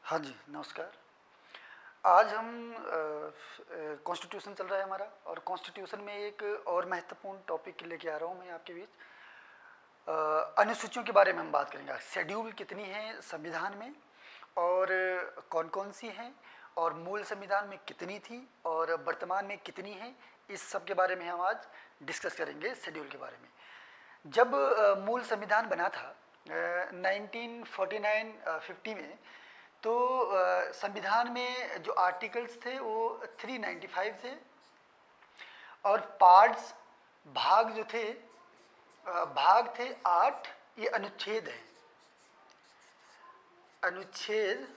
हाँ जी, नमस्कार। आज हम कॉन्स्टिट्यूशन चल रहा है हमारा, और कॉन्स्टिट्यूशन में एक और महत्वपूर्ण टॉपिक लेके आ रहा हूँ मैं आपके बीच। अनुसूचियों के बारे में हम बात करेंगे। शेड्यूल कितनी है संविधान में, और कौन कौन सी हैं, और मूल संविधान में कितनी थी और वर्तमान में कितनी है, इस सब के बारे में हम आज डिस्कस करेंगे। शेड्यूल के बारे में, जब मूल संविधान बना था 1949-50 में, तो संविधान में जो आर्टिकल्स थे वो 395 थे, और पार्ट्स, भाग जो थे, भाग थे 8। ये अनुच्छेद है। अनुच्छेद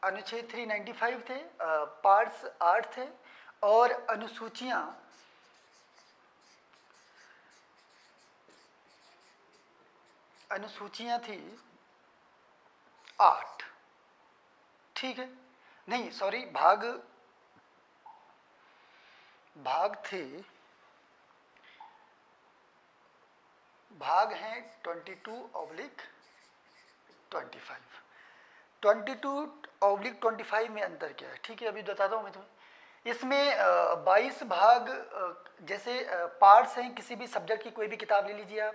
अनुच्छेद 395 थे, पार्ट्स 8 थे, और अनुसूचियां थी 8। ठीक है, नहीं सॉरी, भाग थे, भाग हैं 22/25। 22/25 में अंतर क्या है, ठीक है, अभी बताता हूँ मैं तुम्हें। इसमें 22 भाग, जैसे पार्ट्स हैं किसी भी सब्जेक्ट की। कोई भी किताब ले लीजिए आप,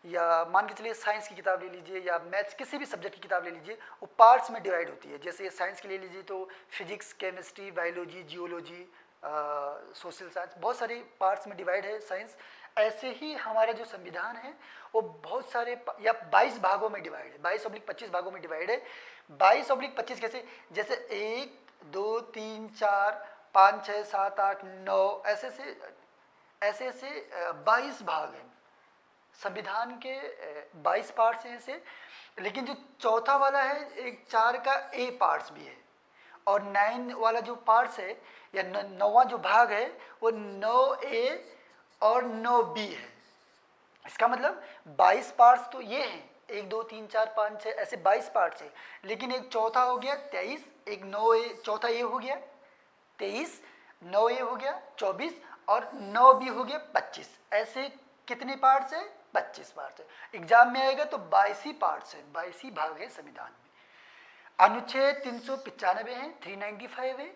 या मान के चलिए साइंस की किताब ले लीजिए, या मैथ्स, किसी भी सब्जेक्ट की किताब ले लीजिए, वो पार्ट्स में डिवाइड होती है। जैसे साइंस के ले लीजिए तो physics, chemistry, biology, geology, social science, बहुत सारे पार्ट्स में डिवाइड है साइंस। ऐसे ही हमारा जो संविधान है वो बहुत सारे या 22 भागों में डिवाइड है, 22/25 भागों में डिवाइड है। 22/25 कैसे, जैसे 1 2 3 4 5 6 7 8 9, ऐसे ऐसे 22 भाग हैं संविधान के। 22 पार्ट्स हैं ऐसे। लेकिन जो चौथा वाला है, एक 4 का ए पार्ट्स भी है, और 9 वाला जो पार्ट्स है, या 9वां जो भाग है, वो 9A और 9B है। इसका मतलब 22 पार्ट्स तो ये हैं, 1 2 3 4 5 6, ऐसे 22 पार्ट्स है। लेकिन एक चौथा हो गया 23, एक 9A, चौथा ये हो गया 23, 9A हो गया 24, और 9B हो गया 25। ऐसे कितने पार्ट्स है? 25 पार्ट्स है। एग्जाम में आएगा तो 22 ही पार्ट्स है, 22 ही भाग है संविधान में। अनुच्छेद 395 है, 395 है।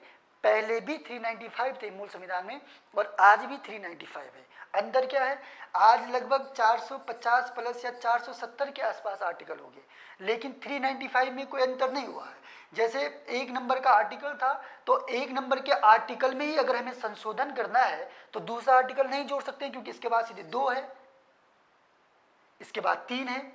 पहले भी 395 थे मूल संविधान में, और आज भी 395 है। अंदर क्या है? आज लगभग 450 प्लस या 470 के आसपास आर्टिकल हो गए, लेकिन 395 में कोई अंतर नहीं हुआ है। जैसे 1 नंबर का आर्टिकल था, तो 1 नंबर के आर्टिकल में ही अगर हमें संशोधन करना है तो दूसरा आर्टिकल नहीं जोड़ सकते, क्योंकि इसके बाद सीधे 2 है, इसके बाद 3 है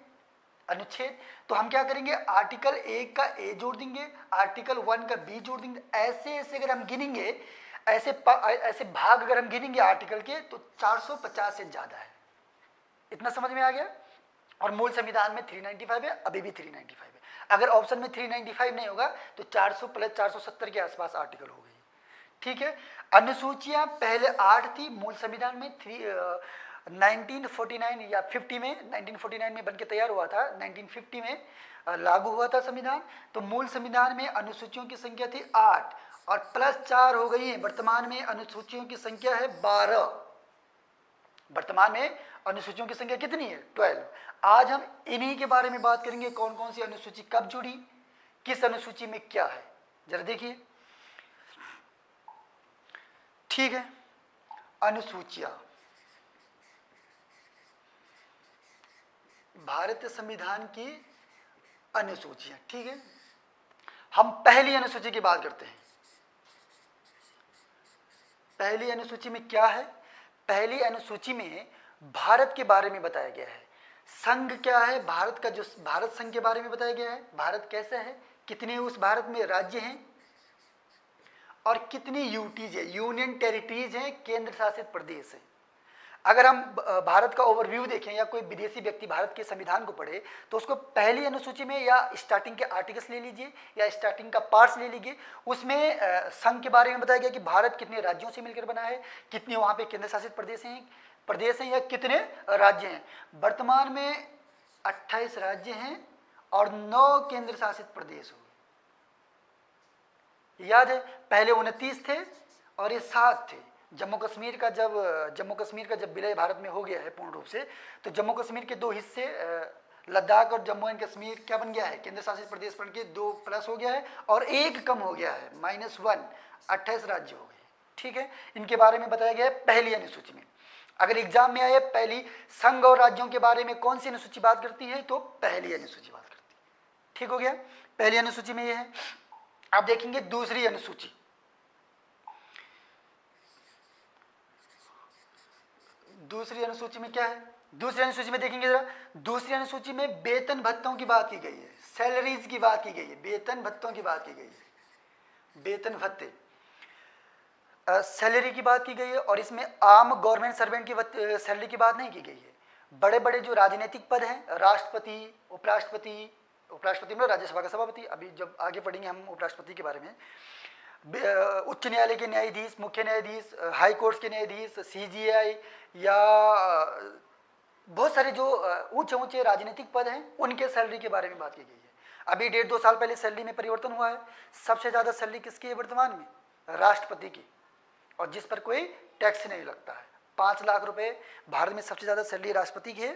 अनुच्छेद। तो हम क्या करेंगे, आर्टिकल 1 का ए जोड़ देंगे, आर्टिकल 1 का बी जोड़ देंगे। ऐसे ऐसे अगर हम गिनेंगे, ऐसे भाग अगर हम गिनेंगे आर्टिकल के, तो 450 से ज़्यादा है। इतना समझ में आ गया? और मूल संविधान में 395 है, अभी भी 395 है। अगर ऑप्शन में 395 नहीं होगा तो 400 प्लस 470 के आसपास आर्टिकल हो गई। ठीक है। अनुसूचियां पहले 8 थी मूल संविधान में। 1949 या 50 में, 1949 में बनके तैयार हुआ था, 1950 में लागू हुआ था संविधान। तो मूल संविधान में अनुसूचियों की संख्या थी 8, और प्लस 4 हो गई है। वर्तमान में अनुसूचियों की संख्या है 12। वर्तमान में अनुसूचियों की संख्या कितनी है? 12। आज हम इन्हीं के बारे में बात करेंगे, कौन कौन सी अनुसूची कब जुड़ी, किस अनुसूची में क्या है, जरा देखिए। ठीक है, अनुसूचियां भारतीय संविधान की अनुसूचियां। ठीक है, हम पहली अनुसूची की बात करते हैं। पहली अनुसूची में क्या है? पहली अनुसूची में भारत के बारे में बताया गया है। संघ क्या है, भारत का जो भारत संघ के बारे में बताया गया है। भारत कैसा है, कितने उस भारत में राज्य हैं, और कितनी यूटीज है, यूनियन टेरिटरीज हैं, केंद्र शासित प्रदेश है। अगर हम भारत का ओवरव्यू देखें, या कोई विदेशी व्यक्ति भारत के संविधान को पढ़े, तो उसको पहली अनुसूची में या स्टार्टिंग के आर्टिकल्स ले लीजिए, या स्टार्टिंग का पार्ट्स ले लीजिए। उसमें संघ के बारे में बताया गया कि भारत कितने राज्यों से मिलकर बना है, कितने वहाँ पे केंद्र शासित प्रदेश हैं, या कितने राज्य हैं। वर्तमान में 28 राज्य हैं और 9 केंद्र शासित प्रदेश हो। याद है, पहले 29 थे और ये 7 थे। जम्मू कश्मीर का जब विलय भारत में हो गया है पूर्ण रूप से, तो जम्मू कश्मीर के 2 हिस्से लद्दाख और जम्मू एंड कश्मीर क्या बन गया है, केंद्र शासित प्रदेश बन के 2 प्लस हो गया है और 1 कम हो गया है, -1, 28 राज्य हो गए। ठीक है, इनके बारे में बताया गया है पहली अनुसूची में। अगर एग्जाम में आए पहली संघ और राज्यों के बारे में कौन सी अनुसूची बात करती है, तो पहली अनुसूची बात करती है। ठीक हो गया, पहली अनुसूची में ये है। अब देखेंगे दूसरी अनुसूची। दूसरी अनुसूची में क्या है, दूसरी अनुसूची में देखेंगे जरा, दूसरी अनुसूची में वेतन भत्तों की बात की गई है, सैलरीज की बात की गई है, वेतन भत्तों की बात की गई है, वेतन भत्ते, सैलरी की बात की गई है। और इसमें आम गवर्नमेंट सर्वेंट की सैलरी की बात नहीं की गई है। बड़े बड़े जो राजनीतिक पद हैं, राष्ट्रपति, उपराष्ट्रपति, उपराष्ट्रपति मतलब राज्यसभा का सभापति, अभी जब आगे पढ़ेंगे हम उपराष्ट्रपति के बारे में, उच्च न्यायालय के न्यायाधीश, मुख्य न्यायाधीश, हाई कोर्ट के न्यायाधीश, सीजीआई या बहुत सारे जो ऊंचे ऊंचे राजनीतिक पद हैं, उनके सैलरी के बारे में बात की गई है। अभी 1.5-2 साल पहले सैलरी में परिवर्तन हुआ है। सबसे ज़्यादा सैलरी किसकी है वर्तमान में, राष्ट्रपति की, और जिस पर कोई टैक्स नहीं लगता है। 5 लाख रुपए भारत में सबसे ज़्यादा सैलरी राष्ट्रपति की है,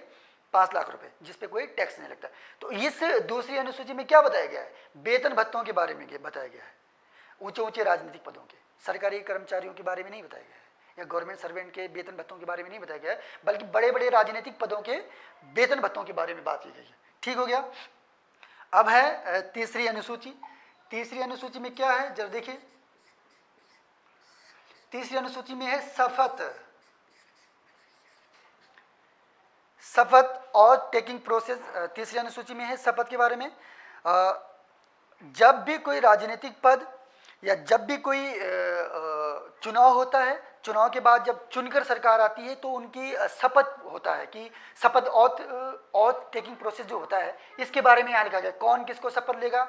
5 लाख रुपए, जिस पे कोई टैक्स नहीं लगता। तो इस दूसरी अनुसूची में क्या बताया गया है, वेतन भत्तों के बारे में बताया गया है, ऊंचे ऊंचे राजनीतिक पदों के, सरकारी कर्मचारियों के बारे में नहीं बताया गया है, या गवर्नमेंट सर्वेंट के वेतन भत्तों के बारे में नहीं बताया गया है, बल्कि बड़े बड़े राजनीतिक पदों के वेतन भत्तों के बारे में बात की गई है। ठीक हो गया। अब है तीसरी अनुसूची। तीसरी अनुसूची में क्या है जरा देखिए, तीसरी अनुसूची में है शपथ, शपथ और टेकिंग प्रोसेस। तीसरी अनुसूची में है शपथ के बारे में। जब भी कोई राजनीतिक पद या जब भी कोई चुनाव होता है, चुनाव के बाद जब चुनकर सरकार आती है, तो उनकी शपथ होता है कि शपथ और टेकिंग प्रोसेस जो होता है, इसके बारे में यहाँ लिखा गया कौन किसको शपथ लेगा,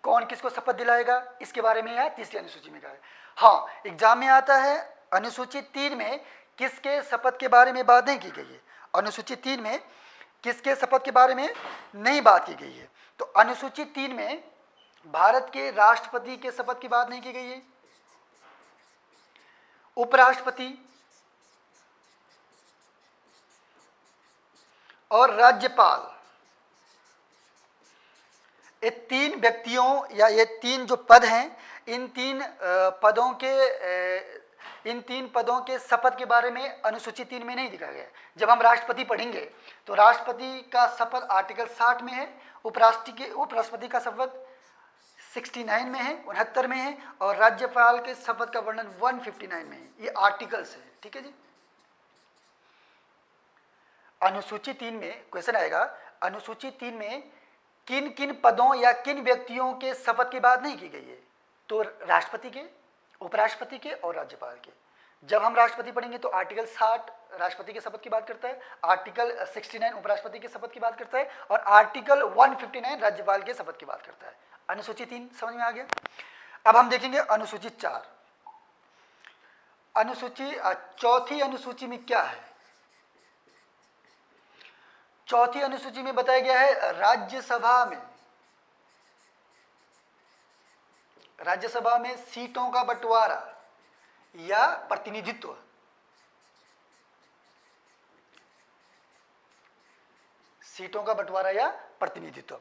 कौन किसको शपथ दिलाएगा, इसके बारे में यहाँ तीसरी अनुसूची में कहा है। हाँ, एग्जाम में आता है अनुसूची 3 में किसके शपथ के बारे में बात नहीं की गई है, अनुसूची 3 में किसके शपथ के बारे में नहीं बात की गई है। तो अनुसूची 3 में भारत के राष्ट्रपति के शपथ की बात नहीं की गई है, उपराष्ट्रपति और राज्यपाल, ये 3 व्यक्तियों या ये 3 जो पद हैं, इन 3 पदों के शपथ के बारे में अनुसूची 3 में नहीं दिखा गया। जब हम राष्ट्रपति पढ़ेंगे तो राष्ट्रपति का शपथ आर्टिकल 60 में है, उपराष्ट्रपति का शपथ 69 में है, 69 में है, और राज्यपाल के शपथ का वर्णन 159 में है। ये आर्टिकल्स है। ठीक है जी। अनुसूची 3 में क्वेश्चन आएगा, अनुसूची 3 में किन किन पदों या किन व्यक्तियों के शपथ की बात नहीं की गई है, तो राष्ट्रपति के, उपराष्ट्रपति के और राज्यपाल के। जब हम राष्ट्रपति पढ़ेंगे तो आर्टिकल 60 राष्ट्रपति के शपथ की बात करता है, आर्टिकल 69 उपराष्ट्रपति के शपथ की बात करता है, और आर्टिकल 159 राज्यपाल के शपथ की बात करता है। अनुसूची 3 समझ में आ गया। अब हम देखेंगे अनुसूची 4। अनुसूची चौथी अनुसूची में क्या है, चौथी अनुसूची में बताया गया है राज्यसभा में सीटों का बंटवारा या प्रतिनिधित्व। सीटों का बंटवारा या प्रतिनिधित्व।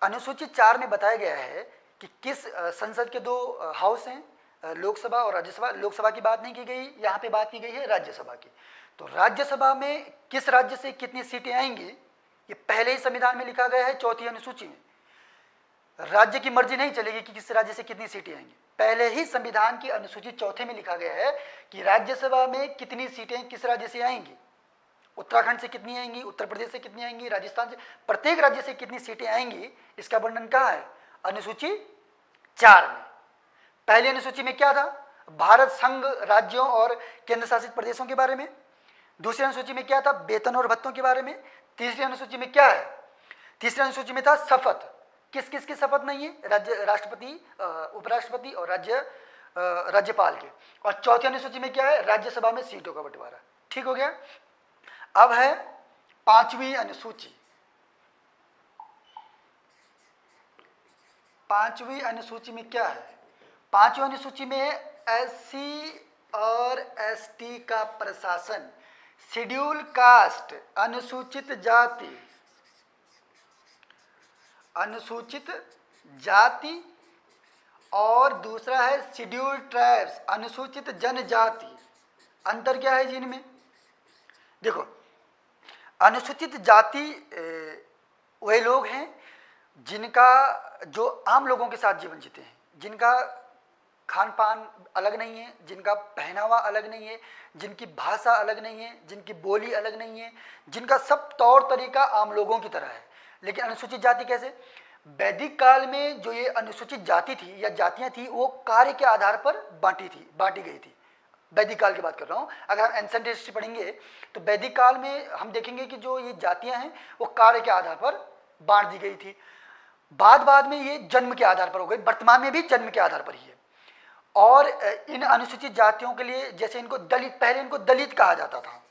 अनुसूची 4 में बताया गया है कि किस संसद के 2 हाउस हैं, लोकसभा और राज्यसभा। लोकसभा की बात नहीं की गई, यहाँ पे बात की गई है राज्यसभा की। तो राज्यसभा में किस राज्य से कितनी सीटें आएंगी, ये पहले ही संविधान में लिखा गया है। चौथी अनुसूची में राज्य की मर्जी नहीं चलेगी कि किस राज्य से कितनी सीटें आएंगी, पहले ही संविधान की अनुसूची 4 में लिखा गया है कि राज्यसभा में कितनी सीटें किस राज्य से आएंगी। उत्तराखंड से कितनी आएंगी, उत्तर प्रदेश से कितनी आएंगी, राजस्थान से, प्रत्येक राज्य से कितनी सीटें आएंगी, इसका वर्णन कहाँ है, अनुसूची 4 में। पहली अनुसूची में क्या था, भारत संघ राज्यों और केंद्र शासित प्रदेशों के बारे में। दूसरी अनुसूची में क्या था, वेतन और भत्तों के बारे में। तीसरी अनुसूची में क्या है, तीसरी अनुसूची में था शपथ, किस किस की शपथ नहीं है, राष्ट्रपति, उपराष्ट्रपति और राज्यपाल के। और चौथी अनुसूची में क्या है, राज्यसभा में सीटों का बंटवारा। ठीक हो गया। अब है 5वीं अनुसूची। 5वीं अनुसूची में क्या है, 5वीं अनुसूची में SC और ST का प्रशासन, शेड्यूल कास्ट, अनुसूचित जाति, अनुसूचित जाति और दूसरा है शेड्यूल्ड ट्राइब्स, अनुसूचित जनजाति। अंतर क्या है जिनमें? देखो, अनुसूचित जाति वे लोग हैं जिनका जो आम लोगों के साथ जीवन जीते हैं, जिनका खान पान अलग नहीं है, जिनका पहनावा अलग नहीं है, जिनकी भाषा अलग नहीं है, जिनकी बोली अलग नहीं है, जिनका सब तौर तरीका आम लोगों की तरह है। लेकिन अनुसूचित जाति कैसे? वैदिक काल में जो ये अनुसूचित जाति थी या जातियां थी वो कार्य के आधार पर बांटी गई थी। वैदिक काल की बात कर रहा हूँ। अगर हम एंसेंट हिस्ट्री पढ़ेंगे तो वैदिक काल में हम देखेंगे कि जो ये जातियां हैं वो कार्य के आधार पर बांट दी गई थी। बाद में ये जन्म के आधार पर हो गई, वर्तमान में भी जन्म के आधार पर ही है। और इन अनुसूचित जातियों के लिए जैसे इनको दलित, पहले इनको दलित कहा जाता था,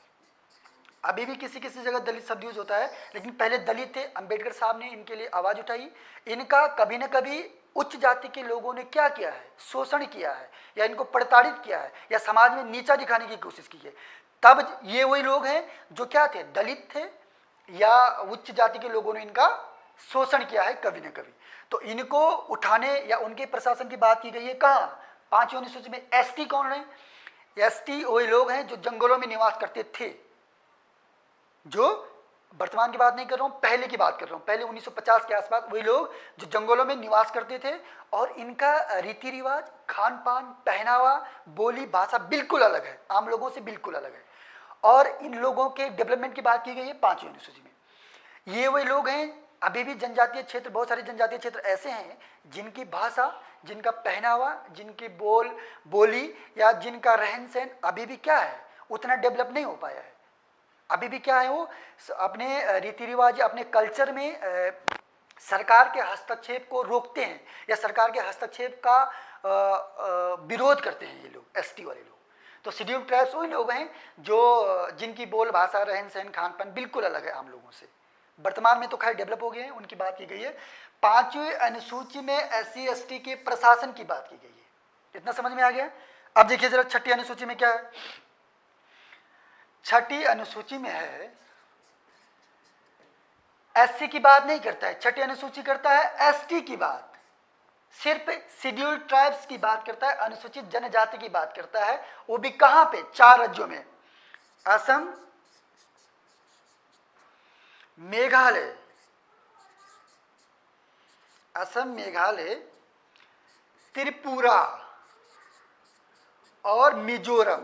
अभी भी किसी किसी जगह दलित शब्द यूज होता है, लेकिन पहले दलित थे। अंबेडकर साहब ने इनके लिए आवाज उठाई। इनका कभी न कभी उच्च जाति के लोगों ने क्या किया है? शोषण किया है या इनको प्रताड़ित किया है या समाज में नीचा दिखाने की कोशिश की है। तब ये वही लोग हैं जो क्या थे? दलित थे या उच्च जाति के लोगों ने इनका शोषण किया है कभी न कभी। तो इनको उठाने या उनके प्रशासन की बात की गई है कहाँ? 5वीं अनुसूची में। एसटी कौन है? एसटी वही लोग हैं जो जंगलों में निवास करते थे, जो वर्तमान की बात नहीं कर रहा हूँ, पहले की बात कर रहा हूँ, पहले 1950 के आसपास वही लोग जो जंगलों में निवास करते थे। और इनका रीति रिवाज, खान पान, पहनावा, बोली, भाषा बिल्कुल अलग है, आम लोगों से बिल्कुल अलग है। और इन लोगों के डेवलपमेंट की बात की गई है 5वीं अनुसूची में। ये वही लोग हैं, अभी भी जनजातीय क्षेत्र, बहुत सारे जनजातीय क्षेत्र ऐसे हैं जिनकी भाषा, जिनका पहनावा, जिनकी बोली या जिनका रहन सहन अभी भी क्या है? उतना डेवलप नहीं हो पाया है। अभी भी क्या है? वो अपने रीति रिवाज, अपने कल्चर में सरकार के हस्तक्षेप को रोकते हैं या सरकार के हस्तक्षेप का विरोध करते हैं ये लोग, एसटी वाले लोग। तो शेड्यूल ट्राइब्स वही लोग हैं जो जिनकी बोल, भाषा, रहन सहन, खान पान बिल्कुल अलग है आम लोगों से। वर्तमान में तो खैर डेवलप हो गए हैं, उनकी बात की गई है। 5वीं अनुसूची में एससी एसटी के प्रशासन की बात की गई है। इतना समझ में आ गया? अब देखिए जरा 6ठी अनुसूची में क्या है। 6ठी अनुसूची में है, एससी की बात नहीं करता है, 6ठी अनुसूची करता है एसटी की बात, सिर्फ शेड्यूल्ड ट्राइब्स की बात करता है, अनुसूचित जनजाति की बात करता है। वो भी कहां पे? 4 राज्यों में, असम, मेघालय, असम, मेघालय, त्रिपुरा और मिजोरम।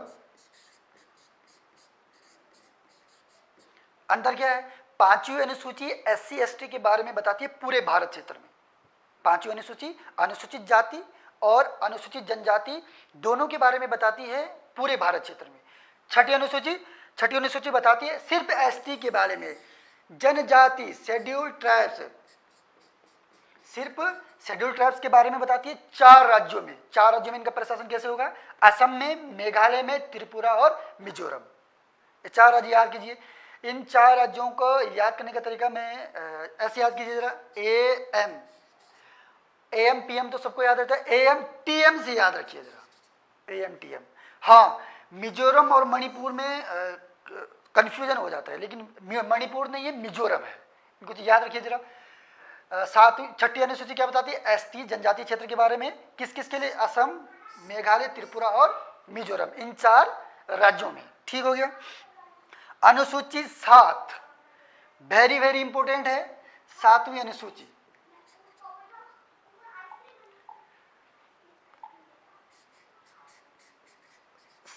अंतर क्या है? 5वीं अनुसूची एससी एसटी के बारे में बताती है पूरे भारत क्षेत्र में। 5वीं अनुसूची अनुसूचित जाति और अनुसूचित जनजाति दोनों के बारे में बताती है पूरे भारत क्षेत्र में। 6ठी अनुसूची बताती है सिर्फ एसटी के बारे में, जनजाति, शेड्यूल्ड ट्राइब्स, सिर्फ शेड्यूल्ड ट्राइब्स के बारे में बताती है 4 राज्यों में। 4 राज्यों में इनका प्रशासन कैसे होगा? असम में, मेघालय में, त्रिपुरा और मिजोरम। ये 4 राज्य याद कीजिए। इन 4 राज्यों को याद करने का तरीका मैं ऐसे याद कीजिए जरा। एएम पीएम तो सबको याद रहता है, एएम टीएम से याद रखिए जरा, एएम टीएम। हाँ, मिजोरम और मणिपुर में कंफ्यूजन हो जाता है, लेकिन मणिपुर नहीं है, मिजोरम है, इनको तो याद रखिए जरा। 6ठी अनुसूची क्या बताती है? एसटी जनजातीय क्षेत्र के बारे में। किस किस के लिए? असम, मेघालय, त्रिपुरा और मिजोरम, इन 4 राज्यों में। ठीक हो गया। अनुसूची 7 वेरी वेरी इंपॉर्टेंट है। 7वीं अनुसूची,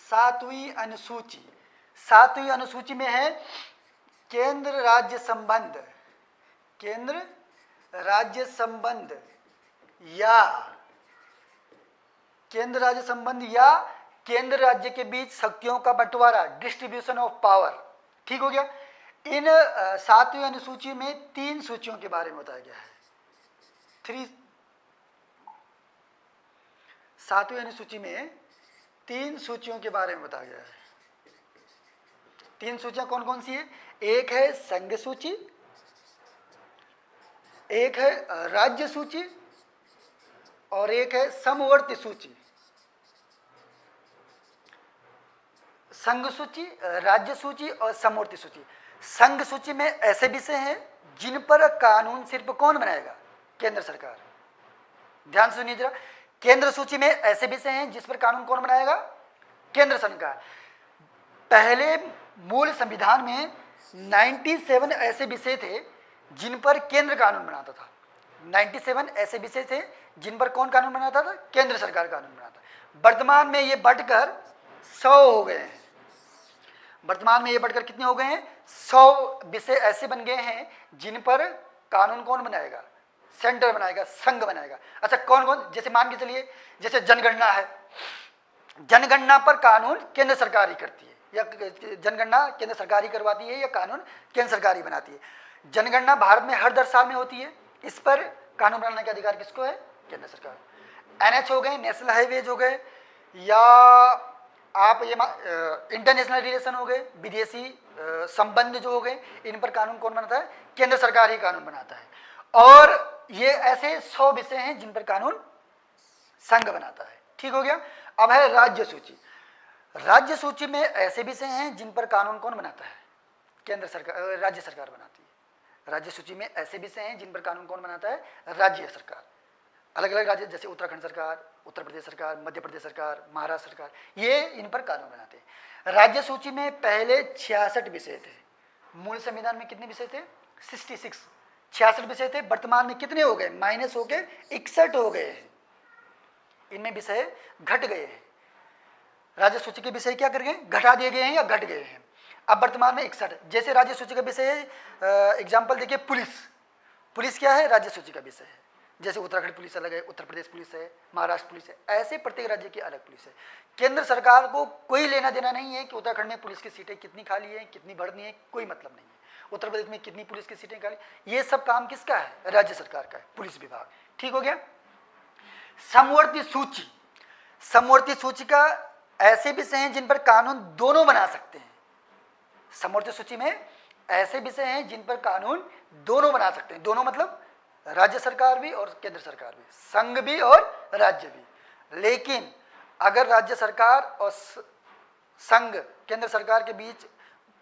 7वीं अनुसूची, 7वीं अनुसूची में है केंद्र राज्य संबंध, केंद्र राज्य संबंध या केंद्र राज्य संबंध या केंद्र राज्य के बीच शक्तियों का बंटवारा, डिस्ट्रीब्यूशन ऑफ पावर। ठीक हो गया। इन 7वीं अनुसूची में 3 सूचियों के बारे में बताया गया है। 7वीं अनुसूची में 3 सूचियों के बारे में बताया गया है। 3 सूचियां कौन कौन सी है? एक है संघ सूची, एक है राज्य सूची और एक है समवर्ती सूची। संघ सूची, राज्य सूची और समवर्ती सूची। संघ सूची में ऐसे विषय हैं जिन पर कानून सिर्फ कौन बनाएगा? केंद्र सरकार। ध्यान सुनिए जरा, केंद्र सूची में ऐसे विषय हैं जिस पर कानून कौन बनाएगा? केंद्र सरकार। पहले मूल संविधान में 97 ऐसे विषय थे जिन पर केंद्र कानून बनाता था। 97 ऐसे विषय थे जिन पर कौन कानून बनाता था? केंद्र सरकार कानून बनाता। वर्तमान में ये बढ़कर 100 हो गए हैं। वर्तमान में ये बढ़कर कितने हो गए हैं? 100 विषय ऐसे बन गए हैं जिन पर कानून कौन बनाएगा? सेंटर बनाएगा, संघ बनाएगा। अच्छा, कौन कौन? जैसे मान के चलिए, जैसे जनगणना है, जनगणना पर कानून केंद्र सरकार ही करती है, या जनगणना केंद्र सरकार ही करवाती है, या कानून केंद्र सरकार ही बनाती है। जनगणना भारत में हर 10 साल में होती है, इस पर कानून बनाने का अधिकार किसको है? केंद्र सरकार। एनएच हो गए, नेशनल हाईवेज हो गए, या आप ये इंटरनेशनल रिलेशन हो गए, विदेशी संबंध जो हो गए, इन पर कानून कौन बनाता है? केंद्र सरकार ही कानून बनाता है। और ये ऐसे 100 विषय हैं जिन पर कानून संघ बनाता है। ठीक हो गया। अब है राज्य सूची। राज्य सूची में ऐसे विषय हैं जिन पर कानून कौन बनाता है? केंद्र सरकार, राज्य सरकार बनाती है। राज्य सूची में ऐसे विषय हैं जिन पर कानून कौन बनाता है? राज्य सरकार। अलग अलग राज्य, जैसे उत्तराखंड सरकार, उत्तर प्रदेश सरकार, मध्य प्रदेश सरकार, महाराष्ट्र सरकार, ये इन पर कानून बनाते हैं। राज्य सूची में पहले 66 विषय थे। मूल संविधान में कितने विषय थे? 66 विषय थे। वर्तमान में कितने हो गए? माइनस हो गए, 61 हो गए हैं। इनमें विषय घट गए हैं। राज्य सूची के विषय क्या कर गए? घटा दिए गए हैं या घट गए हैं। अब वर्तमान में 61। जैसे राज्य सूची का विषय है, एग्जाम्पल देखिए, पुलिस। पुलिस क्या है? राज्य सूची का विषय है। जैसे उत्तराखंड पुलिस अलग है, उत्तर प्रदेश पुलिस है, महाराष्ट्र पुलिस है, ऐसे प्रत्येक राज्य की अलग पुलिस है। केंद्र सरकार को कोई लेना देना नहीं है कि उत्तराखंड में पुलिस की सीटें कितनी खाली है, कितनी भरनी है, कोई मतलब नहीं है। उत्तर प्रदेश में कितनी पुलिस की सीटें खाली, ये सब काम किसका है? राज्य सरकार का है, पुलिस विभाग। ठीक हो गया। समवर्ती सूची। समवर्ती सूची का ऐसे विषय हैं जिन पर कानून दोनों बना सकते हैं। समवर्ती सूची में ऐसे विषय हैं जिन पर कानून दोनों बना सकते हैं। दोनों मतलब राज्य सरकार भी और केंद्र सरकार भी, संघ भी और राज्य भी। लेकिन अगर राज्य सरकार और संघ, केंद्र सरकार के बीच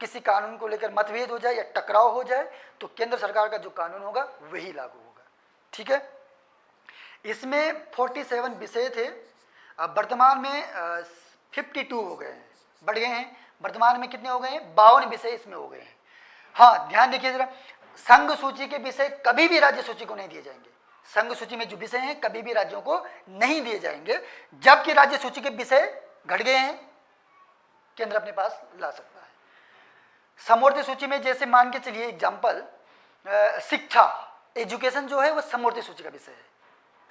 किसी कानून को लेकर मतभेद हो जाए या टकराव हो जाए, तो केंद्र सरकार का जो कानून होगा वही लागू होगा। ठीक है। इसमें 47 विषय थे। अब वर्तमान में 52 हो गए हैं, बढ़ गए हैं। वर्तमान में कितने हो गए हैं? 52 विषय इसमें हो गए हैं। हाँ, ध्यान देखिए जरा, संघ सूची के विषय कभी भी राज्य सूची को नहीं दिए जाएंगे। संघ सूची में जो विषय हैं कभी भी राज्यों को नहीं दिए जाएंगे, जबकि राज्य सूची के विषय घट गए हैं, केंद्र अपने पास ला सकता है। समवर्ती सूची में जैसे मान के चलिए एग्जाम्पल, शिक्षा, एजुकेशन जो है वो समवर्ती सूची का विषय है।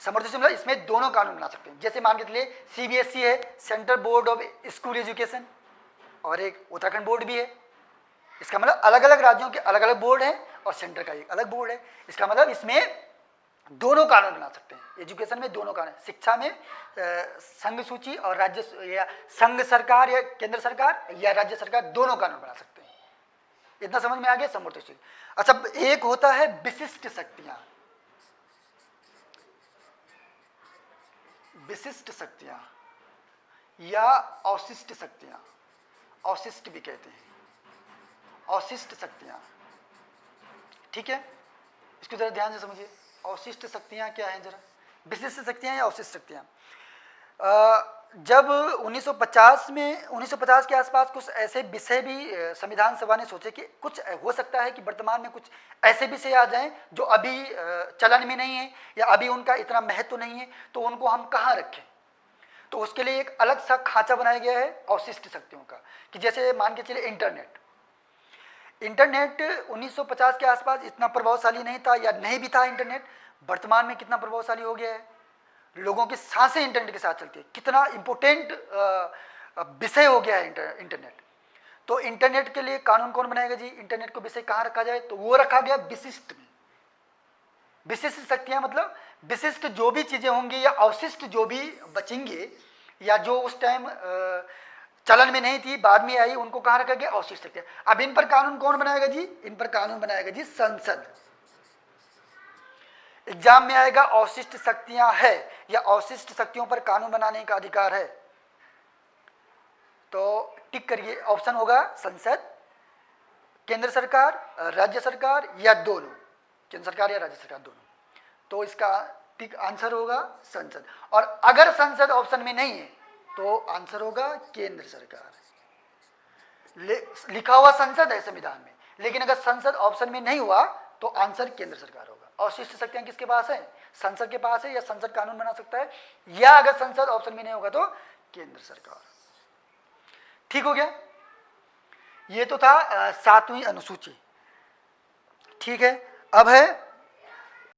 समवर्ती सूची मतलब इसमें दोनों कानून बना सकते हैं। जैसे मान के चलिए सीबीएसई है, central board of school education, और एक उत्तराखंड बोर्ड भी है। इसका मतलब अलग अलग राज्यों के अलग अलग बोर्ड हैं और सेंटर का एक अलग बोर्ड है। इसका मतलब इसमें दोनों कानून बना सकते हैं। एजुकेशन में दोनों कानून, शिक्षा में संघ सूची और राज्य, या संघ सरकार या केंद्र सरकार या राज्य सरकार, दोनों कानून बना सकते हैं। इतना समझ में आ गया समवर्ती सूची। अच्छा, एक होता है विशिष्ट शक्तियां। विशिष्ट शक्तियां या अवशिष्ट शक्तियां, अवशिष्ट भी कहते हैं, अवशिष्ट शक्तियां। ठीक है, इसको जरा ध्यान से समझिए। अवशिष्ट शक्तियां क्या हैं जरा? विशिष्ट शक्तियां या अवशिष्ट शक्तियां। जब 1950 के आसपास कुछ ऐसे विषय भी संविधान सभा ने सोचे कि कुछ हो सकता है कि वर्तमान में कुछ ऐसे विषय आ जाएं जो अभी चलन में नहीं है या अभी उनका इतना महत्व नहीं है, तो उनको हम कहाँ रखें। तो उसके लिए एक अलग सा खांचा बनाया गया है अवशिष्ट शक्तियों का, कि जैसे मान के चलिए इंटरनेट। इंटरनेट 1950 के आसपास इतना प्रभावशाली नहीं था, या नहीं भी था इंटरनेट। वर्तमान में कितना प्रभावशाली हो गया है, लोगों की सांसें इंटरनेट के साथ चलती है। कितना इंपॉर्टेंट विषय हो गया है इंटरनेट। तो इंटरनेट के लिए कानून कौन बनाएगा जी? इंटरनेट को विषय कहाँ रखा जाए? तो वो रखा गया विशिष्ट में। विशिष्ट शक्तियां मतलब विशिष्ट जो भी चीजें होंगी या अवशिष्ट जो भी बचेंगे, या जो उस टाइम चलन में नहीं थी, बाद में आई, उनको कहाँ रखा गया? अवशिष्ट शक्तियां। अब इन पर कानून कौन बनाएगा जी? इन पर कानून बनाएगा जी संसद। एग्जाम में आएगा अवशिष्ट शक्तियां है या अवशिष्ट शक्तियों पर कानून बनाने का अधिकार है, तो टिक करिए। ऑप्शन होगा संसद, केंद्र सरकार, राज्य सरकार, या दोनों। केंद्र सरकार या राज्य सरकार, दोनों। तो इसका ठीक आंसर होगा संसद। और अगर संसद ऑप्शन में नहीं है तो आंसर होगा केंद्र सरकार। लिखा हुआ संसद है संविधान में, लेकिन अगर संसद ऑप्शन में नहीं हुआ तो आंसर केंद्र सरकार होगा। अवशिष्ट शक्तियां किसके पास है? संसद के पास है, या संसद कानून बना सकता है, या अगर संसद ऑप्शन में नहीं होगा तो केंद्र सरकार। ठीक हो गया? ये तो था 7वीं अनुसूची। ठीक है, अब है